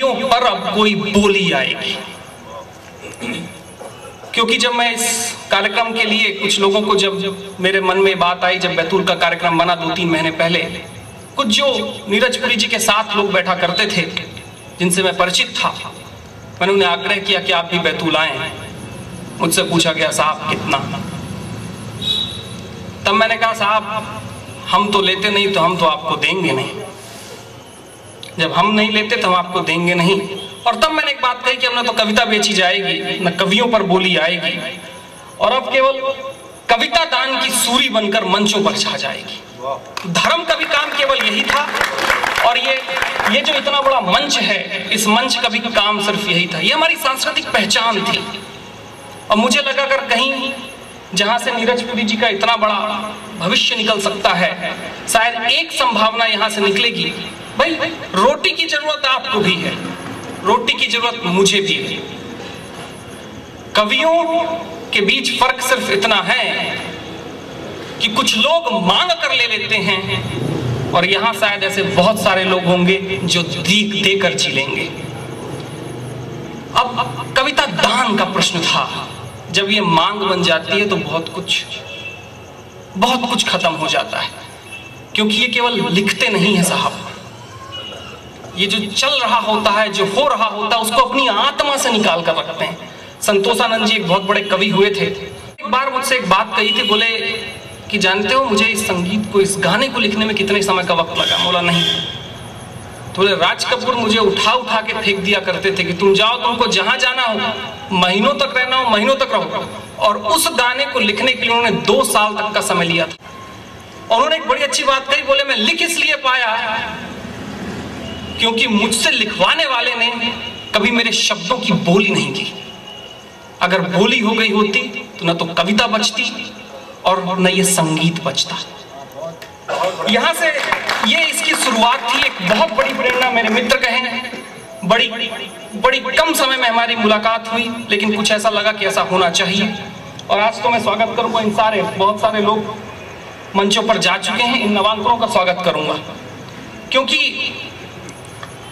पर अब कोई बोली आएगी। क्योंकि जब मैं इस कार्यक्रम के लिए कुछ लोगों को, जब मेरे मन में बात आई, जब बैतूल का कार्यक्रम बना 2-3 महीने पहले, कुछ जो नीरज पुरी जी के साथ लोग बैठा करते थे जिनसे मैं परिचित था, मैंने उन्हें आग्रह किया कि आप भी बैतूल आए। मुझसे पूछा गया साहब कितना? तब मैंने कहा साहब हम तो लेते नहीं तो हम तो आपको देंगे नहीं, जब हम नहीं लेते तो हम आपको देंगे नहीं। और तब मैंने एक बात कही कि अब न तो कविता बेची जाएगी, न कवियों पर बोली आएगी, और अब केवल कविता दान की सूरी बनकर मंचों पर छा जाएगी। धर्म का भी काम केवल यही था, और ये जो इतना बड़ा मंच है, इस मंच का भी काम सिर्फ यही था। ये हमारी सांस्कृतिक पहचान थी। और मुझे लगा अगर कहीं जहां से नीरज पुरी जी का इतना बड़ा भविष्य निकल सकता है, शायद एक संभावना यहां से निकलेगी। भाई रोटी की जरूरत आपको भी है, रोटी की जरूरत मुझे भी है। कवियों के बीच फर्क सिर्फ इतना है कि कुछ लोग मांग कर ले लेते हैं, और यहां शायद ऐसे बहुत सारे लोग होंगे जो दीख देकर जी लेंगे। अब कविता दान का प्रश्न था। जब ये मांग बन जाती है तो बहुत कुछ खत्म हो जाता है, क्योंकि ये केवल लिखते नहीं है साहब, ये जो चल रहा होता है, जो हो रहा होता है, उसको अपनी आत्मा से निकाल कर रखते हैं। संतोषानंद जी एक बहुत बड़े कवि हुए थे। एक बार मुझसे एक बात कही थी, बोले कि जानते हो मुझे इस संगीत को, इस गाने को लिखने में कितने समय का वक्त लगा? बोला नहीं। तो बोले राज कपूर मुझे उठा के फेंक दिया करते थे कि तुम जाओ, तुमको जहां जाना हो, महीनों तक रहना हो, महीनों तक रहो। और उस गाने को लिखने के लिए उन्होंने 2 साल तक का समय लिया था। और उन्होंने एक बड़ी अच्छी बात कही, बोले मैं लिख इसलिए पाया क्योंकि मुझसे लिखवाने वाले ने कभी मेरे शब्दों की बोली नहीं की। अगर बोली हो गई होती तो न तो कविता बचती और न ये संगीत बचता। यहां से ये इसकी शुरुआत थी। एक बहुत बड़ी प्रेरणा मेरे मित्र कहें, बड़ी कम समय में हमारी मुलाकात हुई, लेकिन कुछ ऐसा लगा कि ऐसा होना चाहिए। और आज तो मैं स्वागत करूंगा, इन बहुत सारे लोग मंचों पर जा चुके हैं, इन नवांकुरों का स्वागत करूंगा, क्योंकि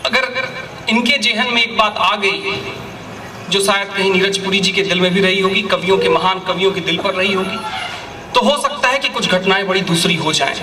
अगर इनके जेहन में एक बात आ गई जो शायद कहीं नीरज पुरी जी के दिल में भी रही होगी, कवियों के, महान कवियों के दिल पर रही होगी, तो हो सकता है कि कुछ घटनाएं बड़ी दूसरी हो जाएं।